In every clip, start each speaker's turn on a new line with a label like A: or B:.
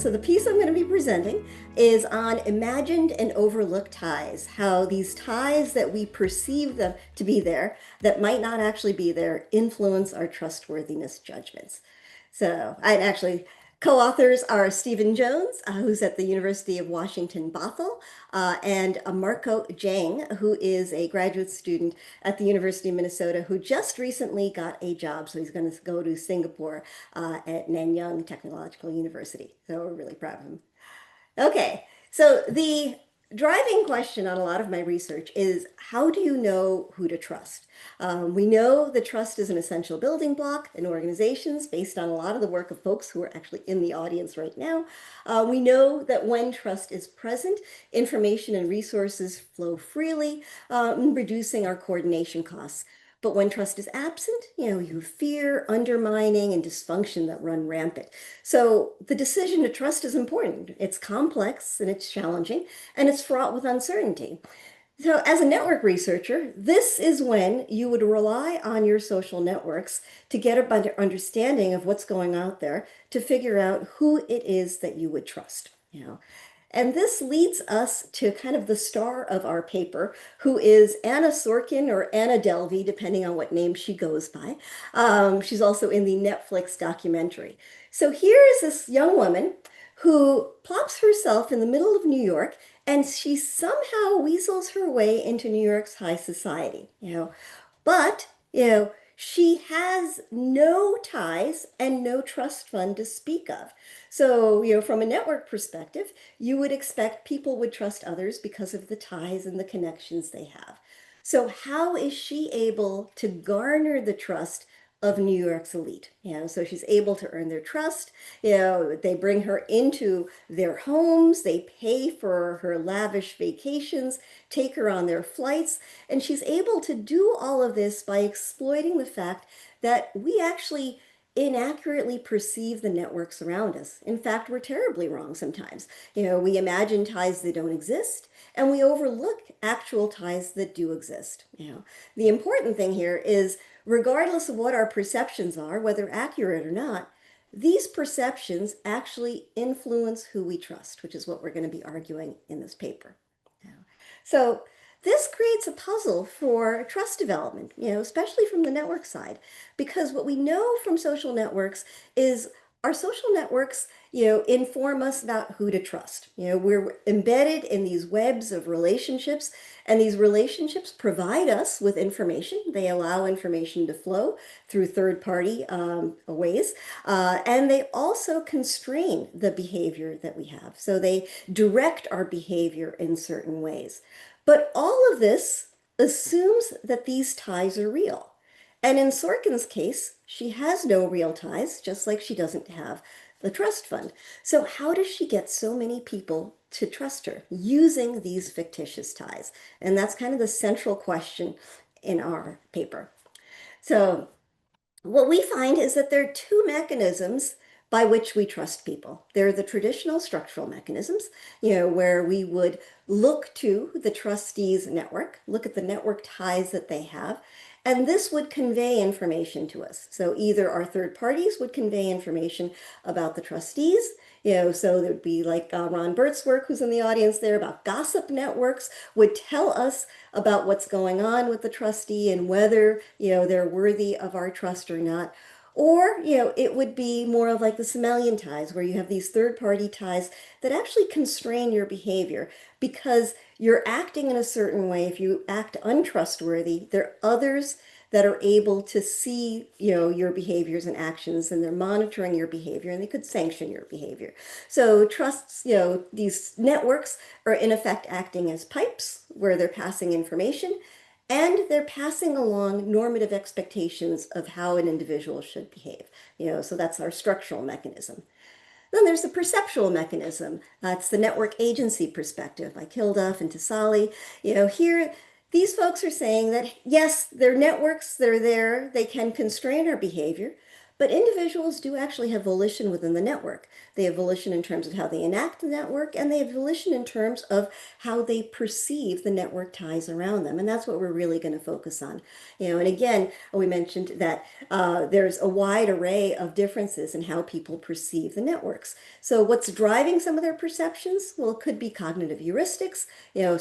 A: So the piece I'm going to be presenting is on imagined and overlooked ties, how these ties that we perceive them to be there, that might not actually be there, influence our trustworthiness judgments. So I actually co-authors are Stephen Jones, who's at the University of Washington, Bothell, and Marco Jang, who is a graduate student at the University of Minnesota, who just recently got a job. So he's going to go to Singapore at Nanyang Technological University. So we're really proud of him. Okay, so the driving question on a lot of my research is how do you know who to trust? We know that trust is an essential building block in organizations based on a lot of the work of folks who are actually in the audience right now. We know that when trust is present, information and resources flow freely, reducing our coordination costs. But when trust is absent, you have fear, undermining, and dysfunction that run rampant. So the decision to trust is important. It's complex and it's challenging and it's fraught with uncertainty. So as a network researcher, this is when you would rely on your social networks to get a better understanding of what's going out there to figure out who it is that you would trust. And this leads us to kind of the star of our paper, who is Anna Sorkin or Anna Delvey, depending on what name she goes by. She's also in the Netflix documentary. So here is this young woman who plops herself in the middle of New York and she somehow weasels her way into New York's high society. But she has no ties and no trust fund to speak of. So from a network perspective, you would expect people would trust others because of the ties and the connections they have. So how is she able to garner the trust of New York's elite? So she's able to earn their trust. They bring her into their homes, they pay for her lavish vacations, take her on their flights, and she's able to do all of this by exploiting the fact that we actually inaccurately perceive the networks around us. In fact, we're terribly wrong sometimes. We imagine ties that don't exist, and we overlook actual ties that do exist. The important thing here is, regardless of what our perceptions are, whether accurate or not, these perceptions actually influence who we trust, which is what we're going to be arguing in this paper. So this creates a puzzle for trust development, especially from the network side, because what we know from social networks is our social networks, inform us about who to trust. We're embedded in these webs of relationships, and these relationships provide us with information. They allow information to flow through third-party ways, and they also constrain the behavior that we have. So they direct our behavior in certain ways. But all of this assumes that these ties are real. And in Sorkin's case, she has no real ties, just like she doesn't have the trust fund. So how does she get so many people to trust her using these fictitious ties? And that's kind of the central question in our paper. So what we find is that there are two mechanisms by which we trust people. There are the traditional structural mechanisms, where we would look to the trustees' network, look at the network ties that they have, and this would convey information to us. So either our third parties would convey information about the trustees, so there would be like Ron Burt's work, who's in the audience there, about gossip networks, would tell us about what's going on with the trustee and whether they're worthy of our trust or not. Or it would be more of like the Semelian ties, where you have these third-party ties that actually constrain your behavior because you're acting in a certain way. If you act untrustworthy, there are others that are able to see your behaviors and actions, and they're monitoring your behavior, and they could sanction your behavior. So trusts, these networks are in effect acting as pipes where they're passing information, and they're passing along normative expectations of how an individual should behave. So that's our structural mechanism. Then there's the perceptual mechanism. That's the network agency perspective by Kilduff and Tasali. Here, these folks are saying that, yes, they're networks, they're there, they can constrain our behavior, But individuals do actually have volition within the network. They have volition in terms of how they enact the network, and they have volition in terms of how they perceive the network ties around them. And that's what we're really going to focus on. And again, we mentioned that there's a wide array of differences in how people perceive the networks. So what's driving some of their perceptions? Well, it could be cognitive heuristics,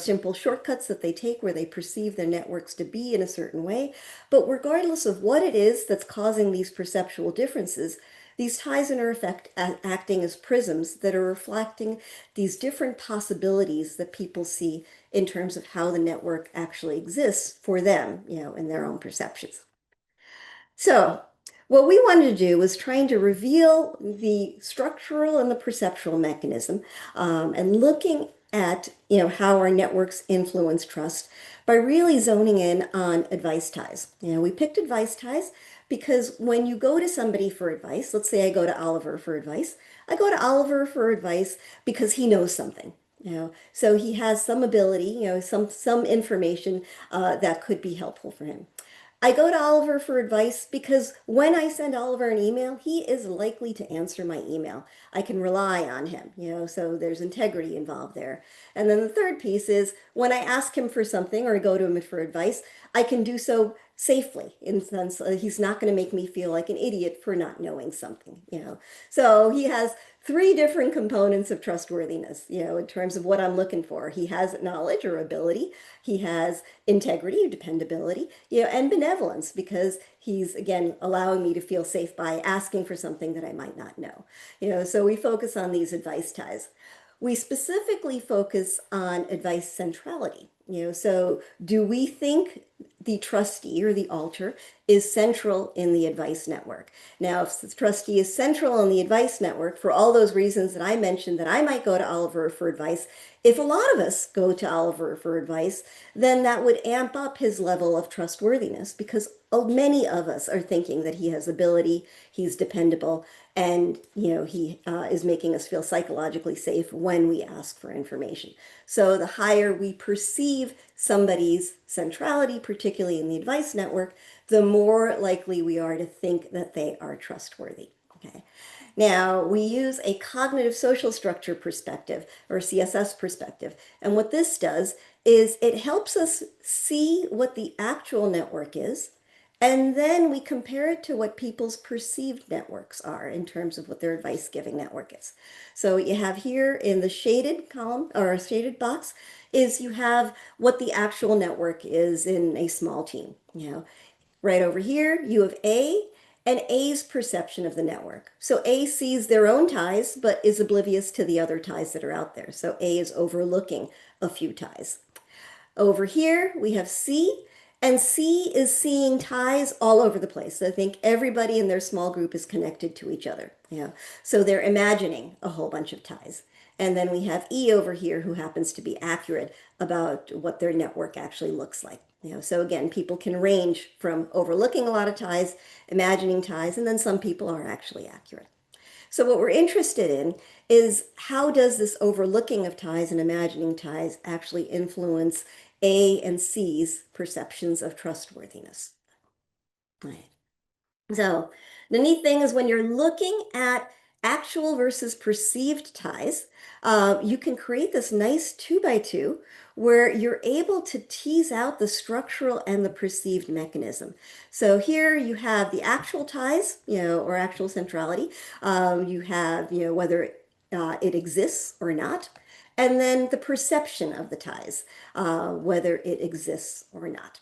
A: simple shortcuts that they take where they perceive their networks to be in a certain way. But regardless of what it is that's causing these perceptual differences, these ties are in effect acting as prisms that are reflecting these different possibilities that people see in terms of how the network actually exists for them, in their own perceptions. So, what we wanted to do was trying to reveal the structural and the perceptual mechanism, and looking at how our networks influence trust by really zoning in on advice ties. We picked advice ties because when you go to somebody for advice, let's say I go to Oliver for advice, I go to Oliver for advice because he knows something. So he has some ability, some information that could be helpful for him. I go to Oliver for advice because when I send Oliver an email, he is likely to answer my email. I can rely on him, so there's integrity involved there. And then the third piece is when I ask him for something or go to him for advice, I can do so safely in the sense he's not going to make me feel like an idiot for not knowing something. So he has three different components of trustworthiness, in terms of what I'm looking for. He has knowledge or ability, he has integrity or dependability, and benevolence because he's, again, allowing me to feel safe by asking for something that I might not know. So we focus on these advice ties. We specifically focus on advice centrality. So do we think the trustee or the alter is central in the advice network? Now, if the trustee is central in the advice network for all those reasons that I mentioned, that I might go to Oliver for advice, if a lot of us go to Oliver for advice, then that would amp up his level of trustworthiness because many of us are thinking that he has ability, he's dependable, and he is making us feel psychologically safe when we ask for information. So the higher we perceive somebody's centrality, particularly in the advice network, the more likely we are to think that they are trustworthy. Okay. Now, we use a cognitive social structure perspective or CSS perspective. And what this does is it helps us see what the actual network is. And then we compare it to what people's perceived networks are in terms of what their advice giving network is. So what you have here in the shaded column or shaded box is you have what the actual network is in a small team. Right over here, you have A and A's perception of the network. So A sees their own ties, but is oblivious to the other ties that are out there. So A is overlooking a few ties. Over here, we have C, and C is seeing ties all over the place. So I think everybody in their small group is connected to each other. So they're imagining a whole bunch of ties. And then we have E over here who happens to be accurate about what their network actually looks like. So again, people can range from overlooking a lot of ties, imagining ties, and then some people are actually accurate. So what we're interested in is how does this overlooking of ties and imagining ties actually influence A and C's perceptions of trustworthiness? Right. So the neat thing is when you're looking at actual versus perceived ties, you can create this nice 2 by 2 where you're able to tease out the structural and the perceived mechanism. So here you have the actual ties, or actual centrality. You have, whether it exists or not. And then the perception of the ties, whether it exists or not.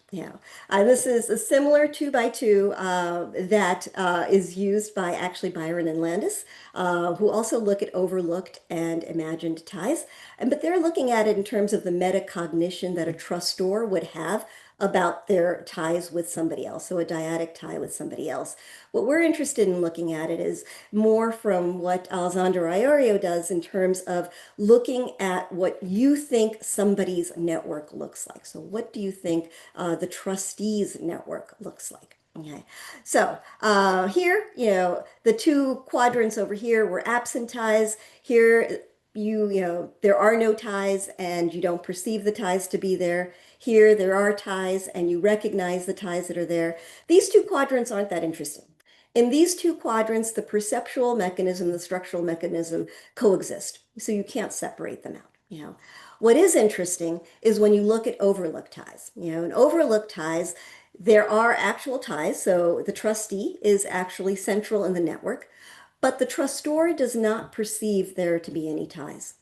A: This is a similar 2 by 2 that is used by actually Byron and Landis, who also look at overlooked and imagined ties. But they're looking at it in terms of the metacognition that a trustor would have about their ties with somebody else, so a dyadic tie with somebody else. What we're interested in looking at it is more from what Alessandro Iorio does in terms of looking at what you think somebody's network looks like. So what do you think the trustee's network looks like? Okay, so here, the two quadrants over here were absent ties. Here, there are no ties and you don't perceive the ties to be there. Here, there are ties and you recognize the ties that are there. These two quadrants aren't that interesting. In these two quadrants, the perceptual mechanism, the structural mechanism coexist. So you can't separate them out. What is interesting is when you look at overlook ties. In overlook ties, there are actual ties. So the trustee is actually central in the network, but the trustor does not perceive there to be any ties.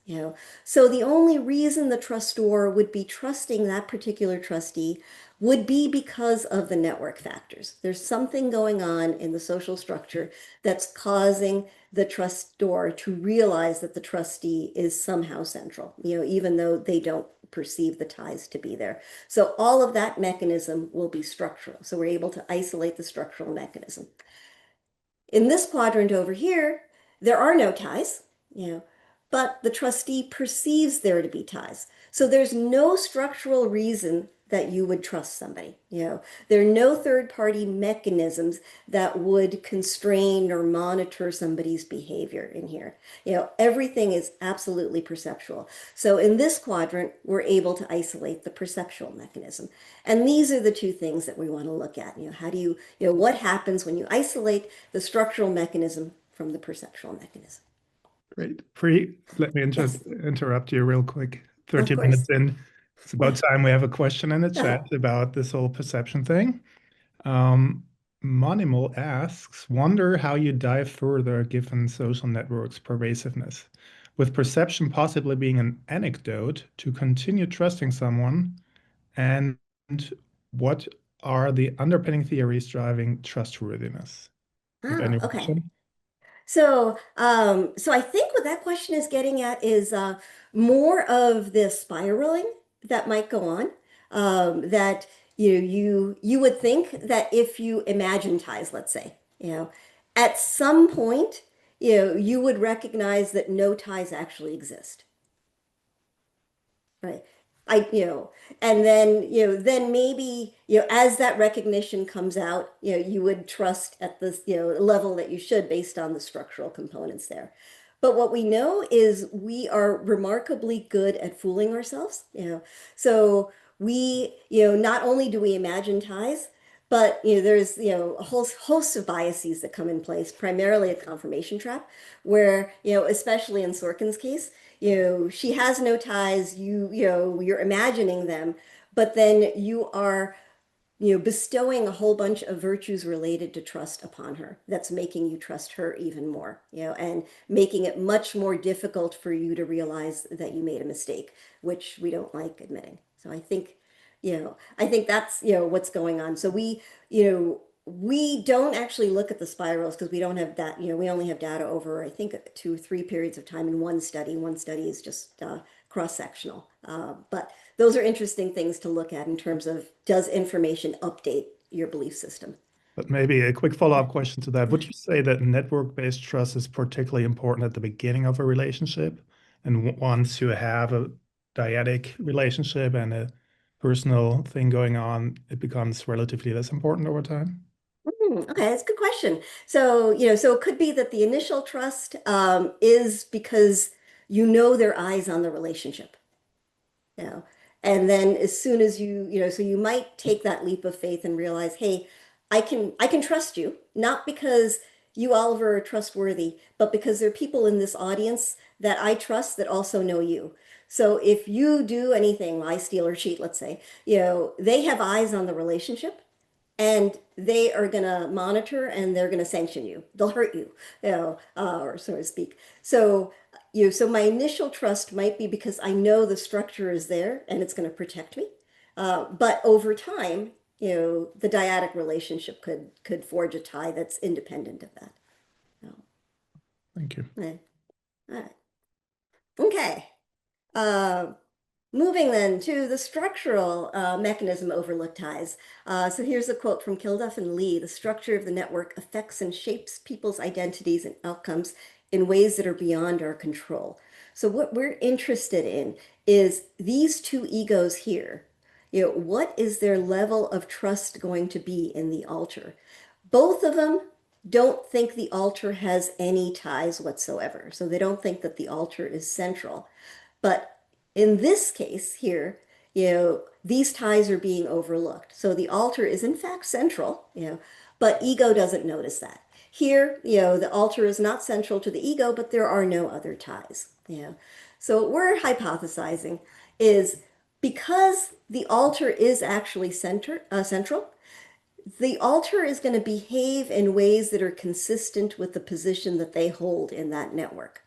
A: So the only reason the trustor would be trusting that particular trustee would be because of the network factors. There's something going on in the social structure that's causing the trustor to realize that the trustee is somehow central, even though they don't perceive the ties to be there. So all of that mechanism will be structural. So we're able to isolate the structural mechanism. In this quadrant over here, there are no ties, but the trustee perceives there to be ties. So there's no structural reason that you would trust somebody. There are no third-party mechanisms that would constrain or monitor somebody's behavior in here. Everything is absolutely perceptual. So in this quadrant, we're able to isolate the perceptual mechanism. And these are the two things that we want to look at. How do what happens when you isolate the structural mechanism from the perceptual mechanism?
B: Great. Let me
A: Yes,
B: interrupt you real quick.
A: of
B: 30
A: course.
B: minutes in. It's about time we have a question in the chat
A: Uh-huh.
B: about this whole perception thing. Um, Monimal asks, wonder how you dive further given social networks' pervasiveness. With perception possibly being an anecdote to continue trusting someone, and what are the underpinning theories driving trustworthiness? Have
A: Oh,
B: any
A: okay.
B: reason?
A: So I think what that question is getting at is more of the spiraling that might go on. That you would think that if you imagine ties, let's say, at some point, you would recognize that no ties actually exist. Right. I, and then maybe, as that recognition comes out, you would trust at this, level that you should based on the structural components there. But what we know is we are remarkably good at fooling ourselves. So not only do we imagine ties, but there's a whole host of biases that come in place, primarily a confirmation trap, where, especially in Sorkin's case, she has no ties, you're imagining them, but then you are, bestowing a whole bunch of virtues related to trust upon her. That's making you trust her even more, and making it much more difficult for you to realize that you made a mistake, which we don't like admitting. So I think that's, what's going on. So we don't actually look at the spirals because we don't have that, we only have data over, I think, 2 or 3 periods of time in one study. One study is just cross-sectional. But those are interesting things to look at in terms of does information update your belief system?
B: But maybe a quick follow-up question to that. Would you say that network-based trust is particularly important at the beginning of a relationship? And once you have a dyadic relationship and a personal thing going on, it becomes relatively less important over time?
A: Okay, that's a good question. So it could be that the initial trust is because you know their eyes on the relationship. you know and then as soon as so you might take that leap of faith and realize, hey, I can trust you, not because you, Oliver, are trustworthy, but because there are people in this audience that I trust that also know you. So if you do anything, lie, steal, or cheat, let's say, they have eyes on the relationship, and they are going to monitor and they're going to sanction you. They'll hurt you, or so to speak. So my initial trust might be because I know the structure is there and it's going to protect me. But over time, the dyadic relationship could forge a tie that's independent of that. So,
B: Thank you.
A: eh, all right. Okay. Uh, Moving then to the structural mechanism overlook ties. So here's a quote from Kilduff and Lee. The structure of the network affects and shapes people's identities and outcomes in ways that are beyond our control. So what we're interested in is these two egos here. What is their level of trust going to be in the altar? Both of them don't think the altar has any ties whatsoever. So they don't think that the altar is central. But in this case here, these ties are being overlooked. So the altar is in fact central, but ego doesn't notice that. Here, the alter is not central to the ego, but there are no other ties. So what we're hypothesizing is because the alter is actually central, the alter is going to behave in ways that are consistent with the position that they hold in that network.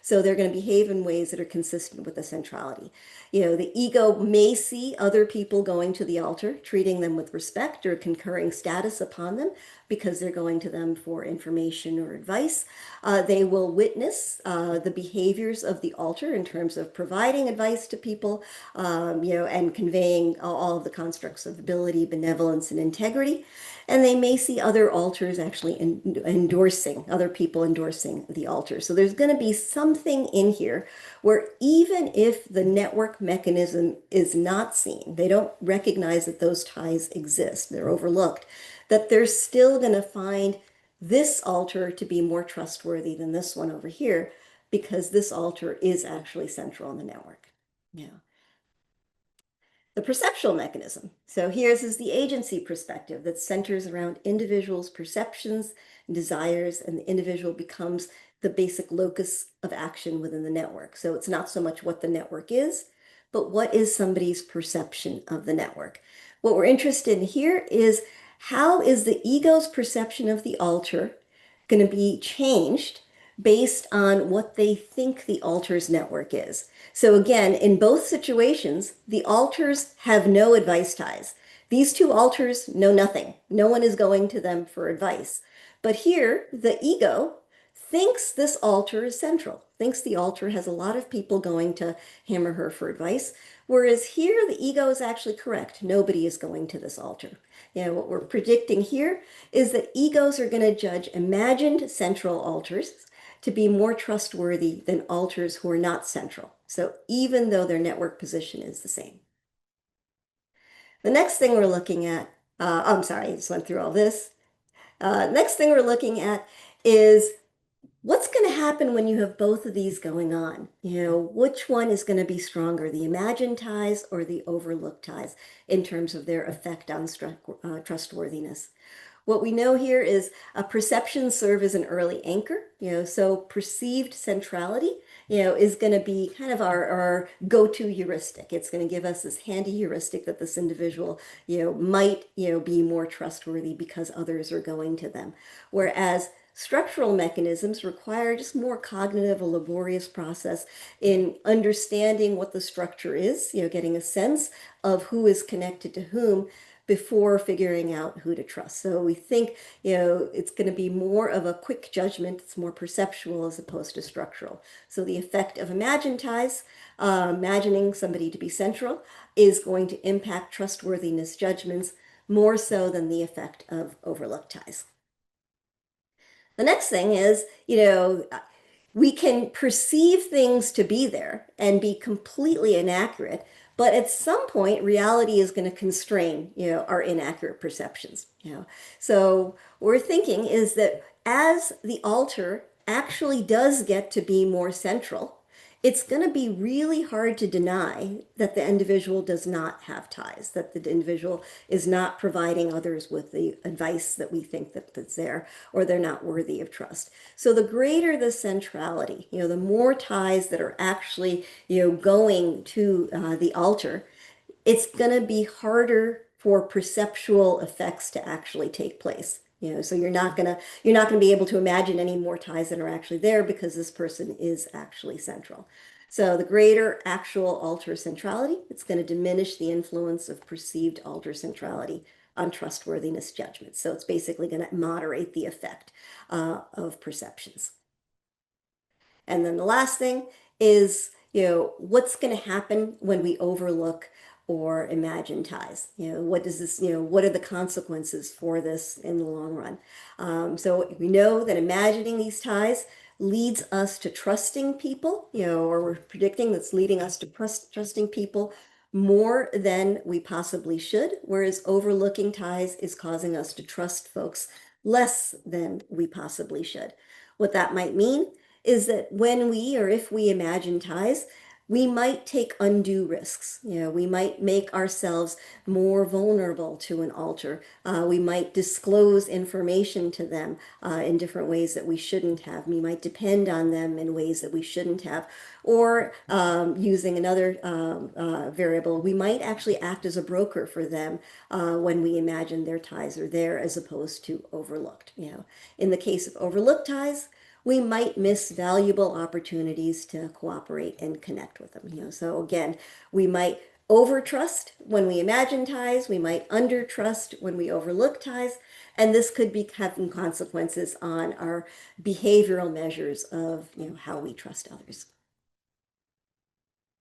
A: So they're going to behave in ways that are consistent with the centrality. The ego may see other people going to the altar, treating them with respect or conferring status upon them because they're going to them for information or advice. They will witness the behaviors of the altar in terms of providing advice to people, and conveying all of the constructs of ability, benevolence, and integrity. And they may see other altars actually endorsing, other people endorsing the altar. So there's going to be something in here where even if the network mechanism is not seen, they don't recognize that those ties exist, they're overlooked, that they're still going to find this altar to be more trustworthy than this one over here because this altar is actually central in the network. Yeah. The perceptual mechanism. So here's is the agency perspective that centers around individuals' perceptions and desires, and the individual becomes the basic locus of action within the network. So it's not so much what the network is, but what is somebody's perception of the network. What we're interested in here is how is the ego's perception of the alter going to be changed based on what they think the altar's network is. So again, in both situations, the altars have no advice ties. These two altars know nothing. No one is going to them for advice. But here, the ego thinks this altar is central, thinks the altar has a lot of people going to him or her for advice. Whereas here, the ego is actually correct. Nobody is going to this altar. What we're predicting here is that egos are going to judge imagined central altars to be more trustworthy than altars who are not central. So even though their network position is the same. The next thing we're looking at, I'm sorry, I just went through all this. Next thing we're looking at is what's going to happen when you have both of these going on? Which one is going to be stronger, the imagined ties or the overlooked ties in terms of their effect on trustworthiness? What we know here is perceptions serve as an early anchor, so perceived centrality, is going to be kind of our go-to heuristic. It's going to give us this handy heuristic that this individual, might, be more trustworthy because others are going to them. Whereas structural mechanisms require just more cognitive, a laborious process in understanding what the structure is, getting a sense of who is connected to whom before figuring out who to trust. So we think, it's going to be more of a quick judgment. It's more perceptual as opposed to structural. So the effect of imagined ties, imagining somebody to be central, is going to impact trustworthiness judgments more so than the effect of overlooked ties. The next thing is, we can perceive things to be there and be completely inaccurate, but at some point reality is going to constrain, our inaccurate perceptions. So what we're thinking is that as the alter actually does get to be more central, it's going to be really hard to deny that the individual does not have ties, that the individual is not providing others with the advice that we think that's there, or they're not worthy of trust. So the greater the centrality, the more ties that are actually, going to the altar, it's going to be harder for perceptual effects to actually take place. So you're not gonna be able to imagine any more ties that are actually there because this person is actually central. So the greater actual alter centrality, it's going to diminish the influence of perceived alter centrality on trustworthiness judgment. So it's basically going to moderate the effect of perceptions. And then the last thing is, what's going to happen when we overlook or imagine ties? What does this, what are the consequences for this in the long run? So we know that imagining these ties leads us to trusting people, or we're predicting that's leading us to trusting people more than we possibly should, whereas overlooking ties is causing us to trust folks less than we possibly should. What that might mean is that when we or if we imagine ties, we might take undue risks. We might make ourselves more vulnerable to an alter. We might disclose information to them in different ways that we shouldn't have. We might depend on them in ways that we shouldn't have. Or using another variable, we might actually act as a broker for them when we imagine their ties are there as opposed to overlooked. In the case of overlooked ties, we might miss valuable opportunities to cooperate and connect with them. So again, we might overtrust when we imagine ties, we might undertrust when we overlook ties, and this could be having consequences on our behavioral measures of how we trust others.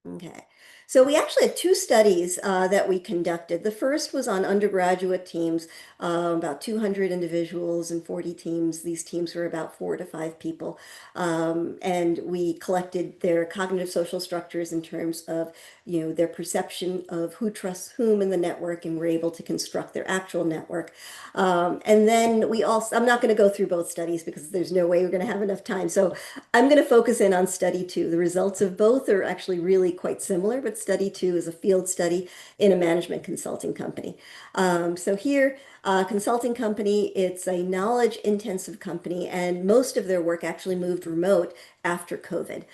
A: Okay. So we actually had two studies that we conducted. The first was on undergraduate teams, about 200 individuals and 40 teams. These teams were about 4 to 5 people. And we collected their cognitive social structures in terms of, their perception of who trusts whom in the network, and were able to construct their actual network. And then we also, I'm not going to go through both studies because there's no way we're going to have enough time. So I'm going to focus in on study two. The results of both are actually really quite similar, but study two is a field study in a management consulting company. So here, consulting company, it's a knowledge intensive company, and most of their work actually moved remote after COVID.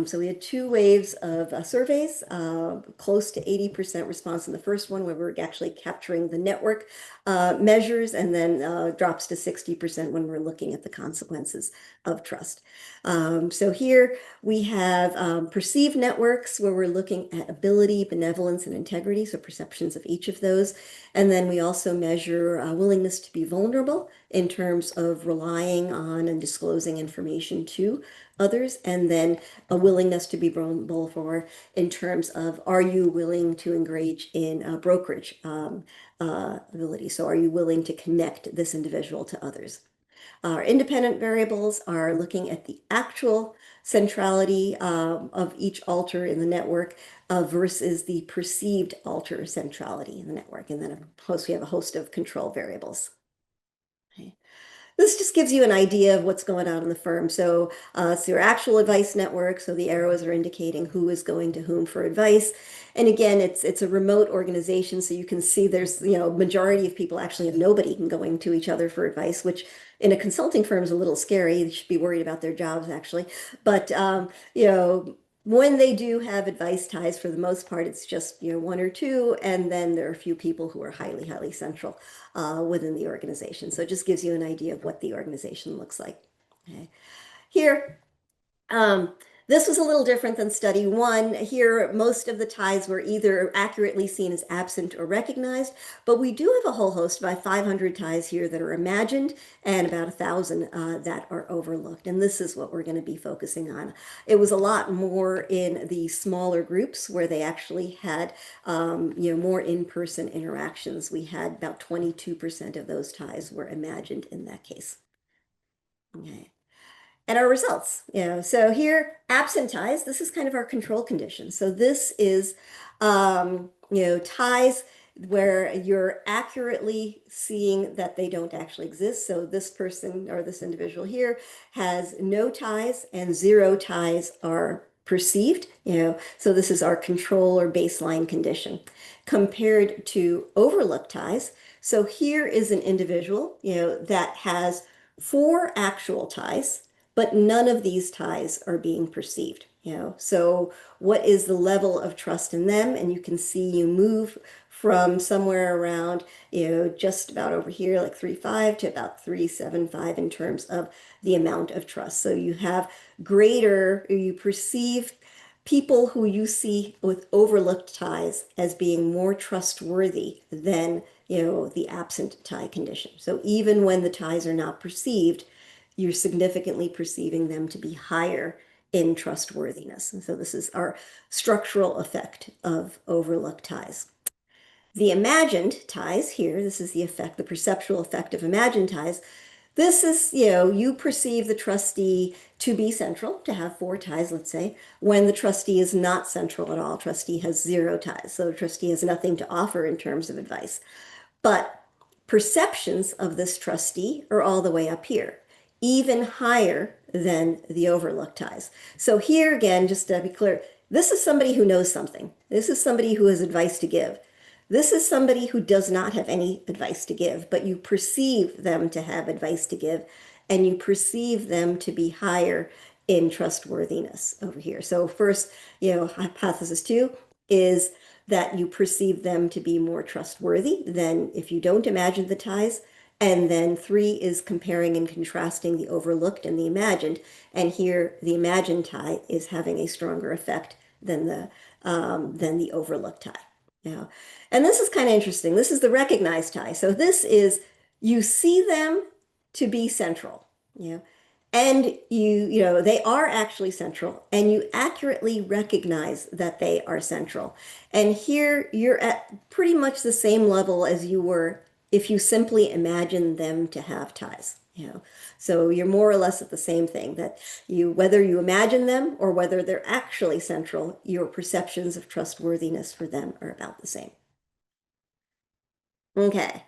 A: So we had 2 waves of surveys, close to 80% response in the first one, where we're actually capturing the network measures, and then drops to 60% when we're looking at the consequences of trust. So here we have perceived networks, where we're looking at ability, benevolence, and integrity, so perceptions of each of those. And then we also measure willingness to be vulnerable in terms of relying on and disclosing information to others, and then a willingness to be vulnerable for in terms of, are you willing to engage in brokerage ability? So are you willing to connect this individual to others? Our independent variables are looking at the actual centrality of each alter in the network versus the perceived alter centrality in the network. And then of course we have a host of control variables. Okay. This just gives you an idea of what's going on in the firm. So it's your actual advice network. So the arrows are indicating who is going to whom for advice. And again, it's a remote organization. So you can see there's, majority of people actually have nobody going to each other for advice, which in a consulting firm is a little scary. They should be worried about their jobs actually. But, when they do have advice ties, for the most part, it's just, 1 or 2. And then there are a few people who are highly, highly central within the organization. So it just gives you an idea of what the organization looks like. Okay. Here, um, this was a little different than study one. Here, most of the ties were either accurately seen as absent or recognized, but we do have a whole host, about 500 ties here that are imagined, and about 1,000 that are overlooked. And this is what we're going to be focusing on. It was a lot more in the smaller groups where they actually had, more in-person interactions. We had about 22% of those ties were imagined in that case. Okay. And our results. So here, absent ties, this is kind of our control condition. So this is, ties where you're accurately seeing that they don't actually exist. So this person or this individual here has no ties, and 0 ties are perceived. So this is our control or baseline condition compared to overlooked ties. So here is an individual, that has 4 actual ties, but none of these ties are being perceived. So what is the level of trust in them? And you can see you move from somewhere around, just about over here, like 3.5 to about 3.75 in terms of the amount of trust. So you have greater, you perceive people who you see with overlooked ties as being more trustworthy than, the absent tie condition. So even when the ties are not perceived, you're significantly perceiving them to be higher in trustworthiness. And so this is our structural effect of overlooked ties. The imagined ties here, this is the effect, the perceptual effect of imagined ties. This is, you perceive the trustee to be central, to have 4 ties, let's say, when the trustee is not central at all. Trustee has 0 ties. So the trustee has nothing to offer in terms of advice. But perceptions of this trustee are all the way up here, even higher than the overlooked ties. So here again, just to be clear, This is somebody who knows something. This is somebody who has advice to give. This is somebody who does not have any advice to give, but you perceive them to have advice to give, and you perceive them to be higher in trustworthiness over here. So first, hypothesis two is that you perceive them to be more trustworthy than if you don't imagine the ties. And then three is comparing and contrasting the overlooked and the imagined. And here, the imagined tie is having a stronger effect than the overlooked tie. Yeah, and this is kind of interesting. This is the recognized tie. So this is you see them to be central. You know, and they are actually central, and you accurately recognize that they are central. And here you're at pretty much the same level as you were if you simply imagine them to have ties. So you're more or less at the same thing, that whether you imagine them or whether they're actually central, your perceptions of trustworthiness for them are about the same. Okay.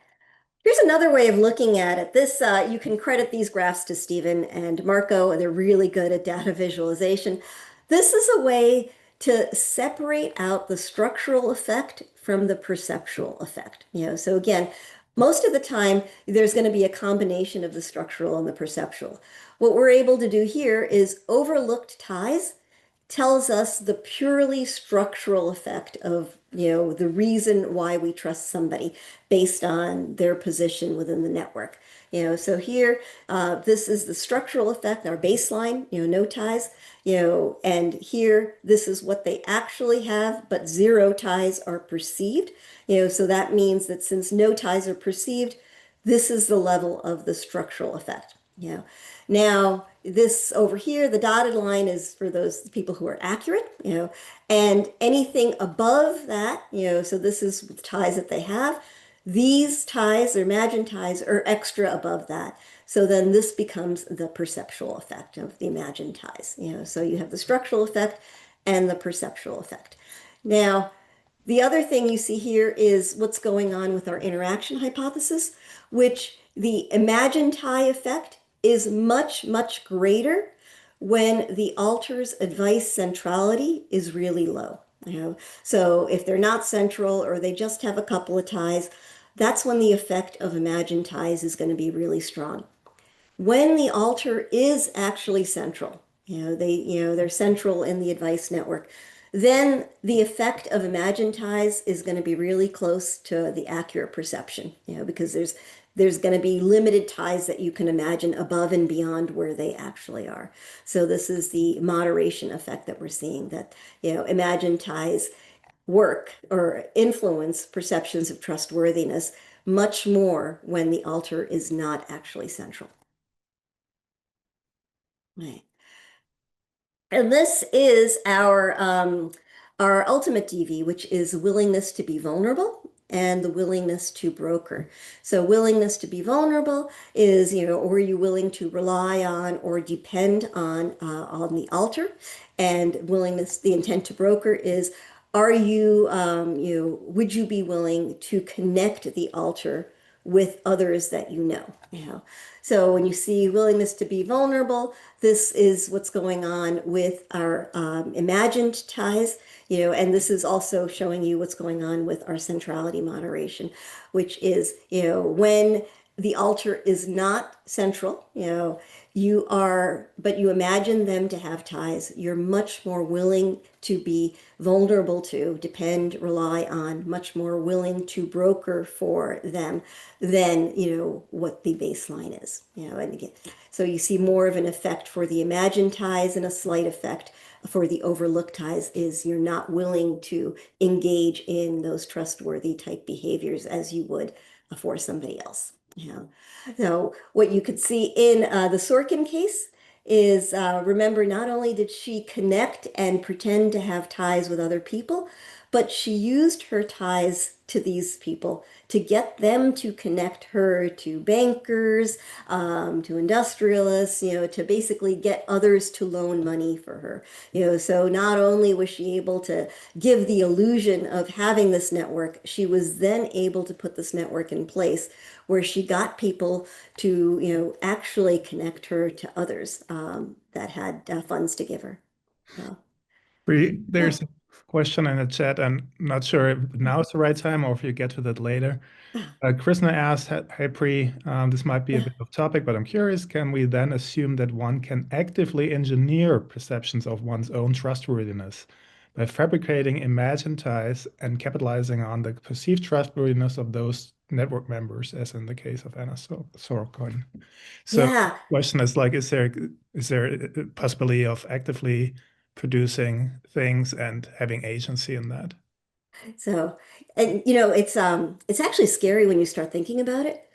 A: Here's another way of looking at it. You can credit these graphs to Stephen and Marco, and they're really good at data visualization. This is a way to separate out the structural effect from the perceptual effect. So again, most of the time, there's going to be a combination of the structural and the perceptual. What we're able to do here is overlooked ties tells us the purely structural effect of the reason why we trust somebody based on their position within the network. So here, this is the structural effect, our baseline, no ties. And here, this is what they actually have, but zero ties are perceived. So that means that since no ties are perceived, this is the level of the structural effect. Now, this over here, the dotted line is for those people who are accurate, and anything above that, so this is the ties that they have. These ties, their imagined ties, are extra above that. So then this becomes the perceptual effect of the imagined ties. So you have the structural effect and the perceptual effect. Now, the other thing you see here is what's going on with our interaction hypothesis, which the imagined tie effect is much, much greater when the alter's advice centrality is really low. So if they're not central or they just have a couple of ties, that's when the effect of imagined ties is going to be really strong. When the alter is actually central, they're central in the advice network, then the effect of imagined ties is going to be really close to the accurate perception, because there's going to be limited ties that you can imagine above and beyond where they actually are. So this is the moderation effect that we're seeing, that imagined ties work or influence perceptions of trustworthiness much more when the alter is not actually central. Right. And this is our ultimate DV, which is willingness to be vulnerable and the willingness to broker. So willingness to be vulnerable is, are you willing to rely on or depend on the alter? And willingness, the intent to broker is, would you be willing to connect the alter with others that you know? So when you see willingness to be vulnerable, this is what's going on with our imagined ties, and this is also showing you what's going on with our centrality moderation, which is, when the alter is not central, but you imagine them to have ties, you're much more willing to be vulnerable to, depend, rely on, much more willing to broker for them than, what the baseline is, and again, so you see more of an effect for the imagined ties and a slight effect for the overlooked ties is you're not willing to engage in those trustworthy type behaviors as you would for somebody else. So what you could see in the Sorkin case is, remember, not only did she connect and pretend to have ties with other people, but she used her ties to these people to get them to connect her to bankers, to industrialists, to basically get others to loan money for her. So not only was she able to give the illusion of having this network, she was then able to put this network in place where she got people to, actually connect her to others that had funds to give her. So, Yeah.
B: There's a question in the chat. I'm not sure if now is the right time or if you get to that later. Krishna asked, "Hey Pri, this might be a bit off topic, but I'm curious. Can we then assume that one can actively engineer perceptions of one's own trustworthiness by fabricating imagined ties and capitalizing on the perceived trustworthiness of those network members, as in the case of Anna Sorokin?" So, the
A: Yeah.
B: question is like, is there a possibility of actively producing things and having agency in that?
A: So, and it's actually scary when you start thinking about it,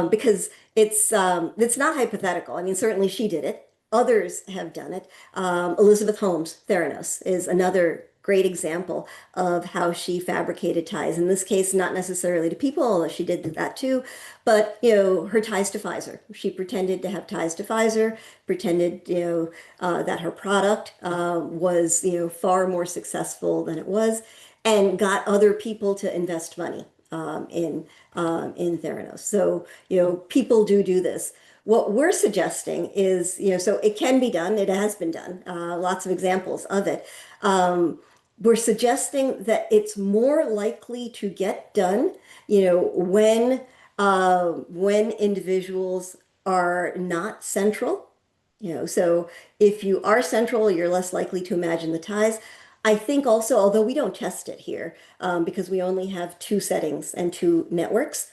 A: because it's not hypothetical. I mean, certainly she did it. Others have done it. Elizabeth Holmes Theranos is another great example of how she fabricated ties. In this case, not necessarily to people, although she did that too, but her ties to Pfizer. She pretended to have ties to Pfizer, pretended that her product was far more successful than it was, and got other people to invest money in Theranos. So people do this. What we're suggesting is so it can be done. It has been done. Lots of examples of it. We're suggesting that it's more likely to get done, when individuals are not central. So if you are central, you're less likely to imagine the ties. I think also, although we don't test it here, because we only have two settings and two networks,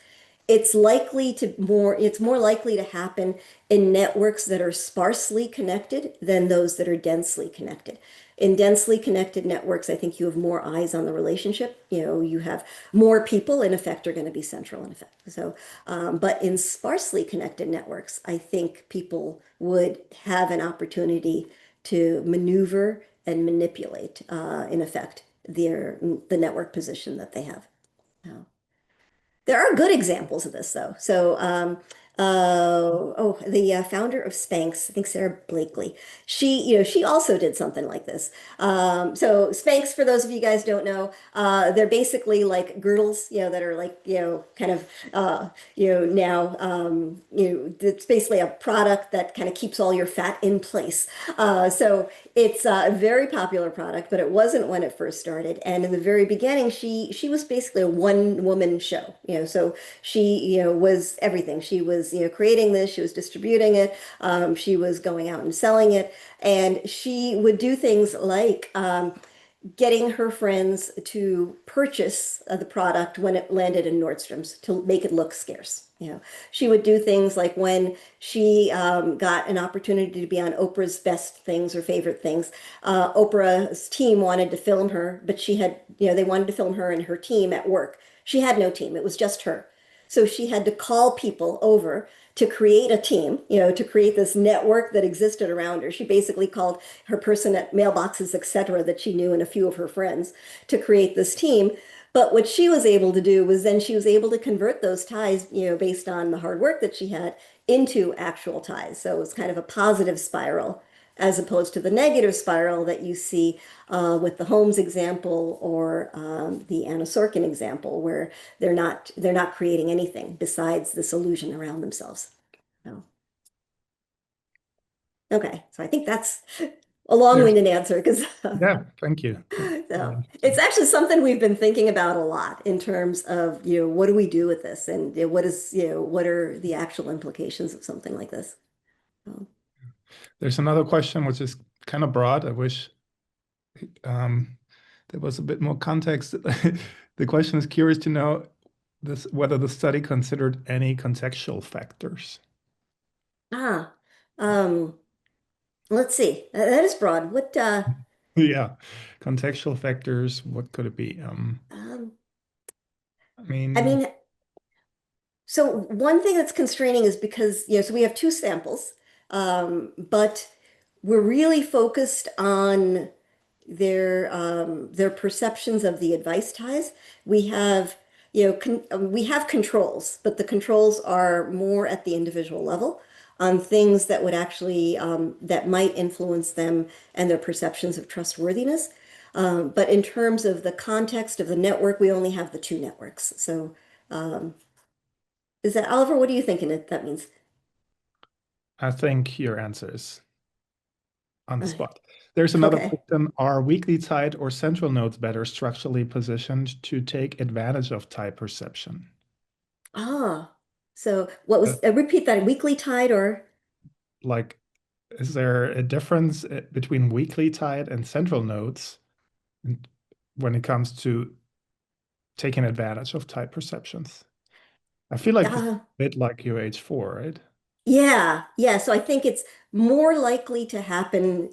A: it's more likely to happen in networks that are sparsely connected than those that are densely connected. In densely connected networks, I think you have more eyes on the relationship. You have more people in effect are going to be central in effect. So, but in sparsely connected networks, I think people would have an opportunity to maneuver and manipulate, in effect, the network position that they have. Uh, there are good examples of this, though. So, the founder of Spanx, I think Sarah Blakely, she also did something like this. So Spanx, for those of you guys don't know, they're basically like girdles, that are like, kind of, now, it's basically a product that kind of keeps all your fat in place. So it's a very popular product, but it wasn't when it first started. And in the very beginning, she was basically a one woman show. So she was everything. She was creating this, she was distributing it, she was going out and selling it, and she would do things like getting her friends to purchase the product when it landed in Nordstrom's to make it look scarce. She would do things like when she got an opportunity to be on Oprah's Best Things or Favorite Things. Oprah's team wanted to film her, but they wanted to film her and her team at work. She had no team, it was just her. So she had to call people over to create a team, to create this network that existed around her. She basically called her person at mailboxes, etc., that she knew and a few of her friends to create this team. But what she was able to do was then she was able to convert those ties, based on the hard work that she had, into actual ties. So it was kind of a positive spiral as opposed to the negative spiral that you see with the Holmes example or the Anna Sorkin example, where they're not creating anything besides this illusion around themselves. So, okay, so I think that's a
B: There's,
A: long-winded answer because
B: yeah, thank you. That's very
A: so it's
B: interesting.
A: actually something we've been thinking about a lot in terms of what do we do with this, and what are the actual implications of something like this. So,
B: There's another question which is kind of broad. I wish um, there was a bit more context. The question is curious to know whether the study considered any contextual factors.
A: ah, um, let's see. That is broad.
B: Yeah, contextual factors, what could it be?
A: Um,
B: I
A: I
B: mean,
A: mean, so one thing that's constraining is because, so we have two samples, but we're really focused on their perceptions of the advice ties. We have, we have controls, but the controls are more at the individual level on things that would actually that might influence them and their perceptions of trustworthiness. But in terms of the context of the network, we only have the two networks. So is that Oliver? What are you thinking that means?
B: I think your answer is on the
A: Uh,
B: spot. There's another
A: Okay.
B: question. Are weakly tied or central nodes better structurally positioned to take advantage of tie perception?
A: Ah, so what
B: Uh,
A: was, repeat that, weakly tied or?
B: like, is there a difference between weakly tied and central nodes when it comes to taking advantage of tie perceptions? I feel like this is
A: Uh,
B: a bit like UH4, right?
A: yeah, yeah. So I think it's more likely to happen.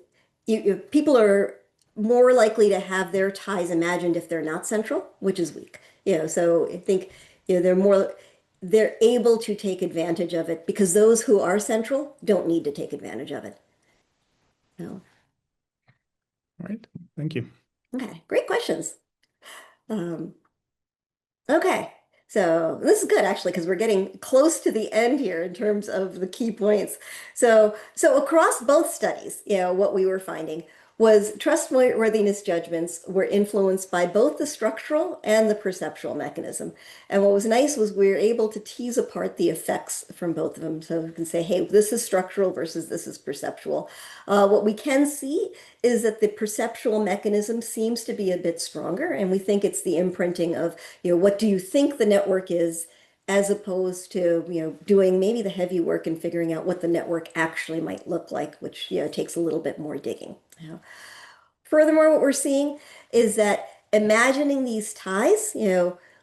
A: People are more likely to have their ties imagined if they're not central, which is weak. So I think they're able to take advantage of it because those who are central don't need to take advantage of it. No.
B: All right. Thank you.
A: Okay, great questions. Um, Okay. So this is good actually because we're getting close to the end here in terms of the key points. So across both studies, what we were finding was trustworthiness judgments were influenced by both the structural and the perceptual mechanism. And what was nice was we were able to tease apart the effects from both of them. So we can say, hey, this is structural versus this is perceptual. What we can see is that the perceptual mechanism seems to be a bit stronger, and we think it's the imprinting of, what do you think the network is, as opposed to, doing maybe the heavy work and figuring out what the network actually might look like, which, takes a little bit more digging. Furthermore, what we're seeing is that imagining these ties,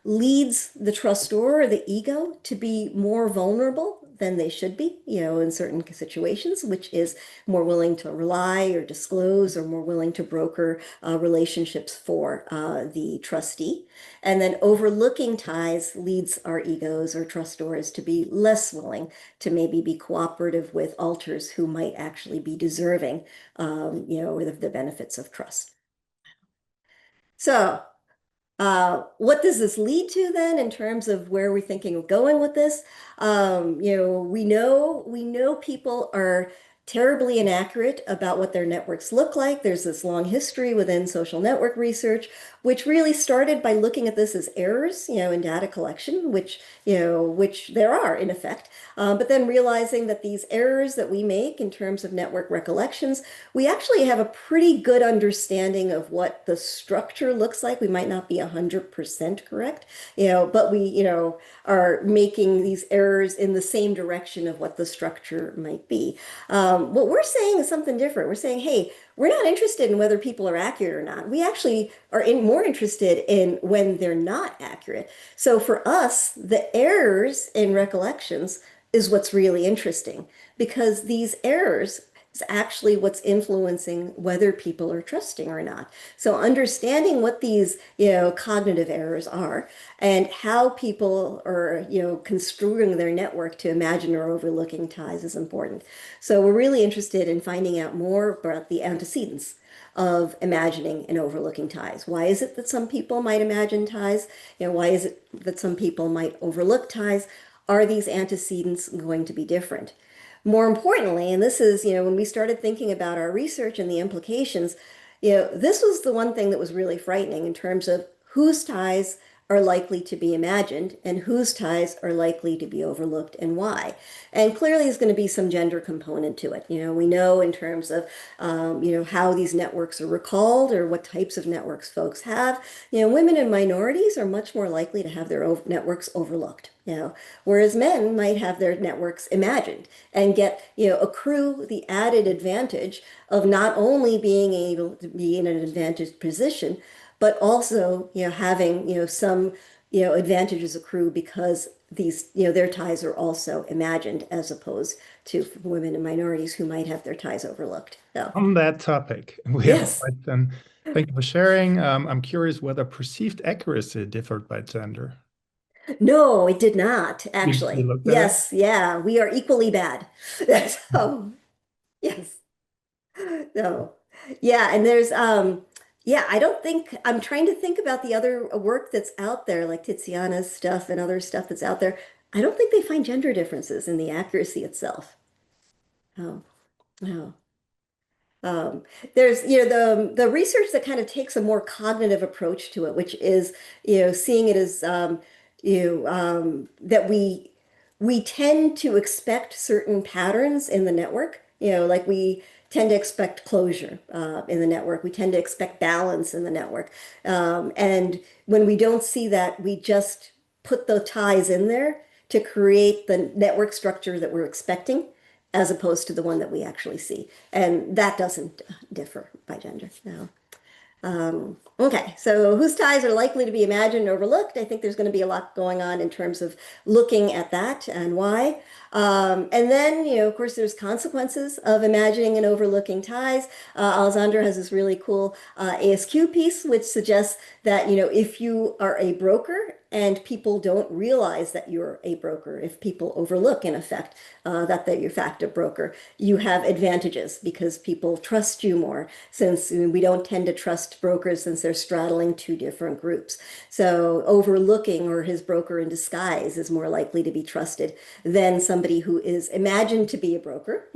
A: leads the trustor or the ego to be more vulnerable than they should be, in certain situations, which is more willing to rely or disclose or more willing to broker relationships for the trustee. And then overlooking ties leads our egos or trustors to be less willing to maybe be cooperative with alters who might actually be deserving, or the benefits of trust. So what does this lead to then in terms of where we're thinking of going with this? We know people are terribly inaccurate about what their networks look like. There's this long history within social network research, which really started by looking at this as errors, in data collection, which there are in effect. But then realizing that these errors that we make in terms of network recollections, we actually have a pretty good understanding of what the structure looks like. We might not be 100% correct, but we, are making these errors in the same direction of what the structure might be. What we're saying is something different. We're saying, hey, we're not interested in whether people are accurate or not. We actually are more interested in when they're not accurate. So for us, the errors in recollections is what's really interesting because these errors is actually what's influencing whether people are trusting or not. So understanding what these, cognitive errors are and how people are, construing their network to imagine or overlooking ties is important. So we're really interested in finding out more about the antecedents of imagining and overlooking ties. Why is it that some people might imagine ties? Why is it that some people might overlook ties? Are these antecedents going to be different? More importantly, and this is, when we started thinking about our research and the implications, this was the one thing that was really frightening in terms of whose ties are likely to be imagined and whose ties are likely to be overlooked and why. And clearly there's going to be some gender component to it. We know in terms of, how these networks are recalled or what types of networks folks have. Women and minorities are much more likely to have their networks overlooked. Whereas men might have their networks imagined and get, accrue the added advantage of not only being able to be in an advantaged position, but also, having, some, advantages accrue because these, their ties are also imagined as opposed to women and minorities who might have their ties overlooked. So,
B: On that topic, we have a
A: yes.
B: question. Thank you for sharing. I'm curious whether perceived accuracy differed by gender.
A: No, it did not,
B: You
A: actually.
B: looked at it?
A: Yes, yeah, we are equally bad. So, yes. No. Yeah, and there's yeah, I don't think I'm trying to think about the other work that's out there, like Tiziana's stuff and other stuff that's out there. I don't think they find gender differences in the accuracy itself. Oh, no. Um, there's, the research that kind of takes a more cognitive approach to it, which is, seeing it as, that we tend to expect certain patterns in the network. Like we tend to expect closure in the network. We tend to expect balance in the network. And when we don't see that, we just put the ties in there to create the network structure that we're expecting, as opposed to the one that we actually see. And that doesn't differ by gender. No. Okay, so whose ties are likely to be imagined and overlooked? I think there's going to be a lot going on in terms of looking at that and why. And then, of course, there's consequences of imagining and overlooking ties. Alessandra has this really cool ASQ piece, which suggests that, if you are a broker and people don't realize that you're a broker, if people overlook, in effect, that you're in fact a broker, you have advantages because people trust you more, since we don't tend to trust brokers since they're straddling two different groups. So overlooking, or his broker in disguise, is more likely to be trusted than somebody who is imagined to be a broker,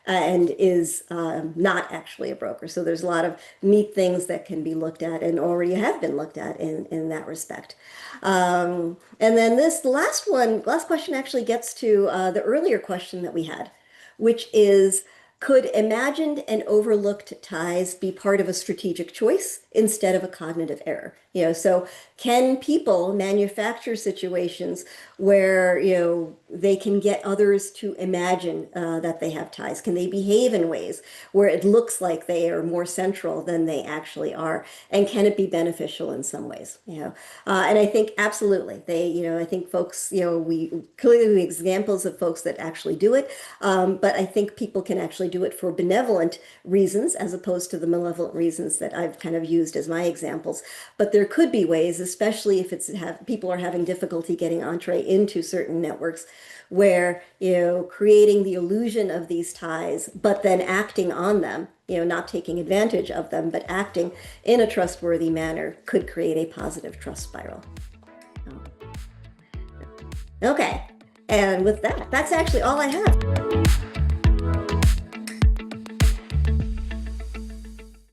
A: and is not actually a broker. So there's a lot of neat things that can be looked at and already have been looked at in that respect. And then this last question actually gets to the earlier question that we had, which is, could imagined and overlooked ties be part of a strategic choice instead of a cognitive error? So can people manufacture situations where, they can get others to imagine that they have ties? Can they behave in ways where it looks like they are more central than they actually are? And can it be beneficial in some ways? And I think absolutely I think folks, we clearly have examples of folks that actually do it. But I think people can actually do it for benevolent reasons as opposed to the malevolent reasons that I've kind of used as my examples. But there could be ways, especially if people are having difficulty getting entree into certain networks, where creating the illusion of these ties, but then acting on them, not taking advantage of them, but acting in a trustworthy manner, could create a positive trust spiral. Okay, and with that, that's actually all I have.